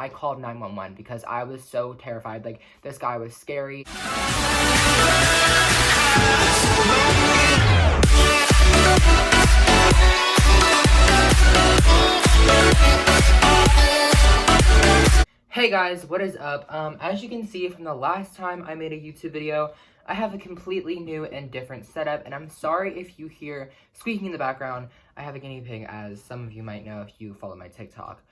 I called 911 because I was so terrified. Like, this guy was scary. Hey guys, what is up? As you can see from the last time I made a YouTube video, I have a completely new and different setup, and I'm sorry if you hear squeaking in the background. I have a guinea pig, as some of you might know if you follow my TikTok.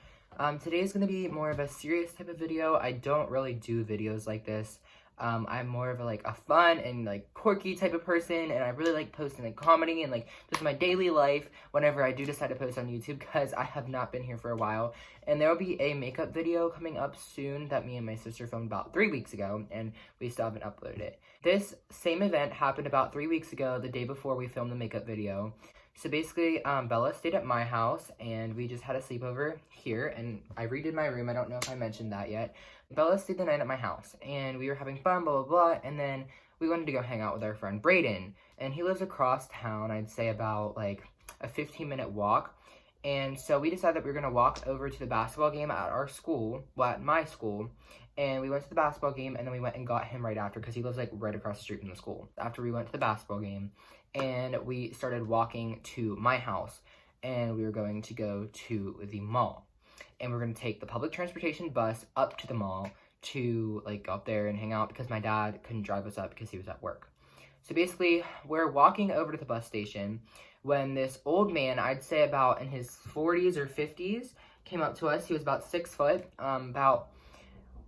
Today is going to be more of a serious type of video. I don't really do videos like this. I'm more of a fun and quirky type of person, and I really like posting comedy and just my daily life whenever I do decide to post on YouTube, because I have not been here for a while. And there will be a makeup video coming up soon that me and my sister filmed about 3 weeks ago, and we still haven't uploaded it. This same event happened about 3 weeks ago, the day before we filmed the makeup video. So basically, Bella stayed at my house, and we just had a sleepover here, and I redid my room. I don't know if I mentioned that yet. Bella stayed the night at my house, and we were having fun, blah, blah, blah, and then we wanted to go hang out with our friend Brayden, and he lives across town, I'd say about, a 15-minute walk, and so we decided that we were going to walk over to the basketball game at our school, well, at my school, and we went to the basketball game, and then we went and got him right after, because he lives, right across the street from the school. After we went to the basketball game, and we started walking to my house, and we were going to go to the mall. And we're going to take the public transportation bus up to the mall to, go up there and hang out, because my dad couldn't drive us up because he was at work. So basically, we're walking over to the bus station when this old man, I'd say about in his 40s or 50s, came up to us. He was about 6 foot, about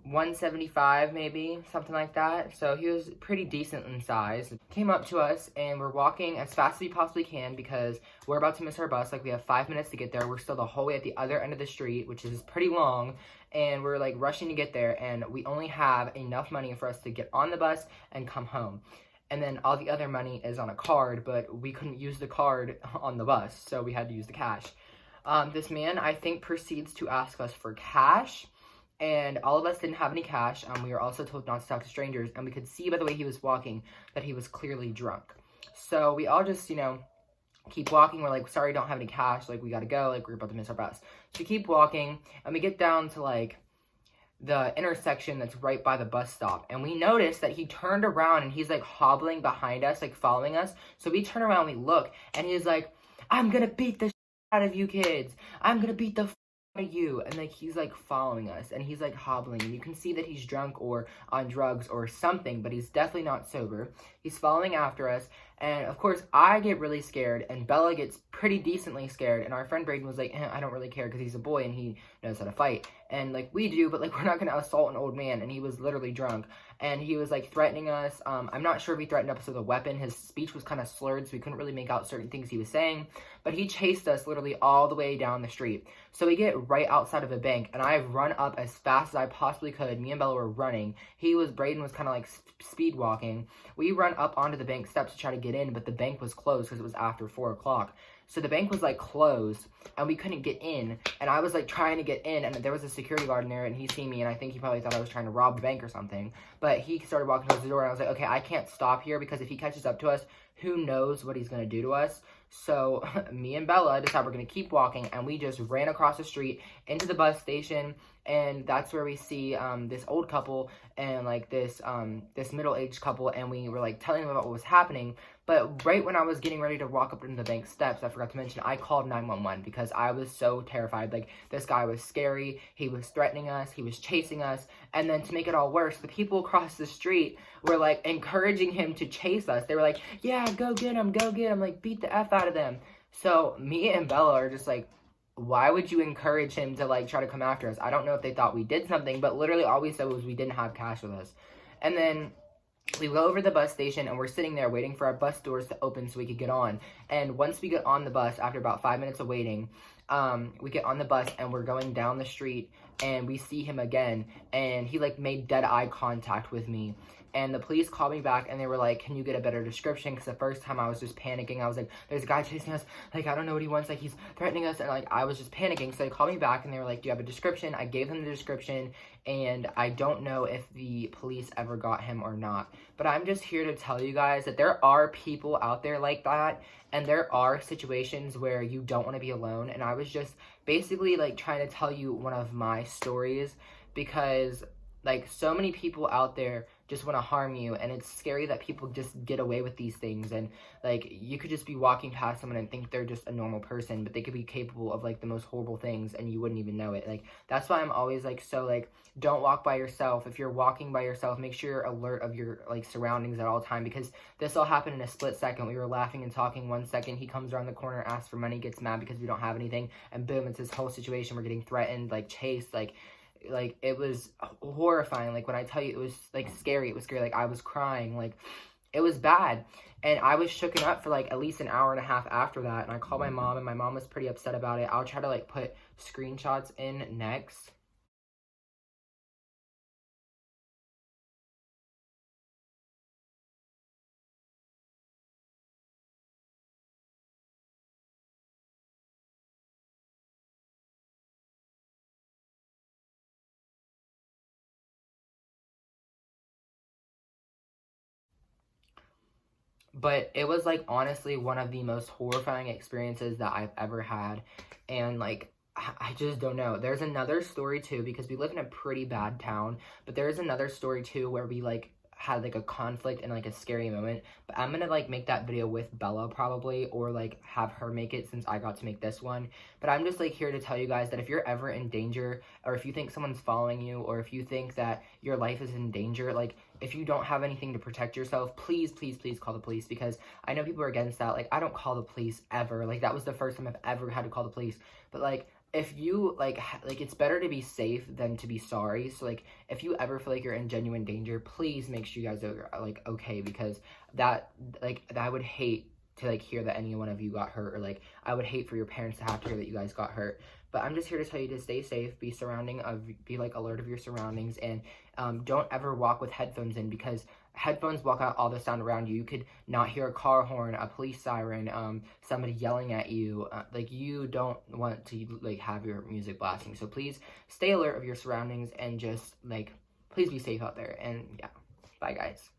175 maybe, something like that. So he was pretty decent in size. Came up to us, and we're walking as fast as we possibly can because we're about to miss our bus. We have 5 minutes to get there. We're still the whole way at the other end of the street, which is pretty long, and we're rushing to get there, and we only have enough money for us to get on the bus and come home. And then all the other money is on a card, but we couldn't use the card on the bus, so we had to use the cash. This man, I think, proceeds to ask us for cash. And all of us didn't have any cash. We were also told not to talk to strangers. And we could see by the way he was walking that he was clearly drunk. So we all just, keep walking. We're sorry, don't have any cash. We gotta go. We're about to miss our bus. So we keep walking. And we get down to, the intersection that's right by the bus stop. And we noticed that he turned around and he's, hobbling behind us, following us. So we turn around, we look. And he's like, I'm gonna beat the out of you kids. I'm gonna beat the out of you. And he's following us, and he's hobbling, and you can see that he's drunk or on drugs or something, but he's definitely not sober. He's following after us, and of course I get really scared, and Bella gets pretty decently scared, and our friend Brayden was I don't really care because he's a boy and he knows how to fight, and we do, but we're not gonna assault an old man, and he was literally drunk, and he was threatening us. I'm not sure if he threatened us with a weapon. His speech was kind of slurred, so we couldn't really make out certain things he was saying, but he chased us literally all the way down the street. So we get right outside of a bank, and I run up as fast as I possibly could. Me and Bella were running. Brayden was kind of speed walking. We run up onto the bank steps to try to get in, but the bank was closed because it was after 4 o'clock. So the bank was closed, and we couldn't get in, and I was trying to get in, and there was a security guard in there, and he seen me, and I think he probably thought I was trying to rob the bank or something, but he started walking towards the door, and I was okay, I can't stop here, because if he catches up to us, who knows what he's going to do to us. So me and Bella decided we're going to keep walking, and we just ran across the street into the bus station, and that's where we see this old couple and this middle-aged couple, and we were telling them about what was happening. But right when I was getting ready to walk up into the bank steps, I forgot to mention, I called 911 because I was so terrified. This guy was scary, he was threatening us, he was chasing us, and then to make it all worse, the people across the street were encouraging him to chase us. They were yeah, go get him, beat the F out of them. So me and Bella are just why would you encourage him to try to come after us? I don't know if they thought we did something, but literally all we said was we didn't have cash with us. And then we go over to the bus station, and we're sitting there waiting for our bus doors to open so we could get on. And once we get on the bus, after about 5 minutes of waiting, we get on the bus, and we're going down the street, and we see him again, and he made dead eye contact with me. And the police called me back, and they were can you get a better description? Because the first time I was just panicking. I was there's a guy chasing us. I don't know what he wants. He's threatening us. And, I was just panicking. So they called me back, and they were do you have a description? I gave them the description, and I don't know if the police ever got him or not. But I'm just here to tell you guys that there are people out there like that, and there are situations where you don't want to be alone. And I was just basically like trying to tell you one of my stories, because like so many people out there just want to harm you, and it's scary that people just get away with these things. And like you could just be walking past someone and think they're just a normal person, but they could be capable of like the most horrible things and you wouldn't even know it. Like that's why I'm always like, so like, don't walk by yourself. If you're walking by yourself, make sure you're alert of your like surroundings at all time, because this all happened in a split second. We were laughing and talking 1 second, he comes around the corner, asks for money, gets mad because we don't have anything, and boom, it's this whole situation. We're getting threatened, like chased, like it was horrifying. Like when I tell you, it was like scary. It was scary. Like I was crying. Like it was bad. And I was shooken up for like at least an hour and a half after that. And I called my mom, and my mom was pretty upset about it. I'll try to like put screenshots in next. But it was like honestly one of the most horrifying experiences that I've ever had. And like I just don't know. There's another story too, because we live in a pretty bad town, but there's another story too where we like had like a conflict and like a scary moment. But I'm gonna like make that video with Bella probably, or like have her make it since I got to make this one. But I'm just like here to tell you guys that if you're ever in danger, or if you think someone's following you, or if you think that your life is in danger, like if you don't have anything to protect yourself, please, please, please call the police, because I know people are against that. Like I don't call the police ever. Like that was the first time I've ever had to call the police. But like if you like it's better to be safe than to be sorry. So like if you ever feel like you're in genuine danger, please make sure you guys are like okay, because that like I would hate to like hear that any one of you got hurt, or like I would hate for your parents to have to hear that you guys got hurt. But I'm just here to tell you to stay safe, be like alert of your surroundings, and don't ever walk with headphones in, because headphones block out all the sound around you. You could not hear a car horn, a police siren, somebody yelling at you. Like you don't want to like have your music blasting. So please stay alert of your surroundings, and just like please be safe out there. And yeah, bye guys.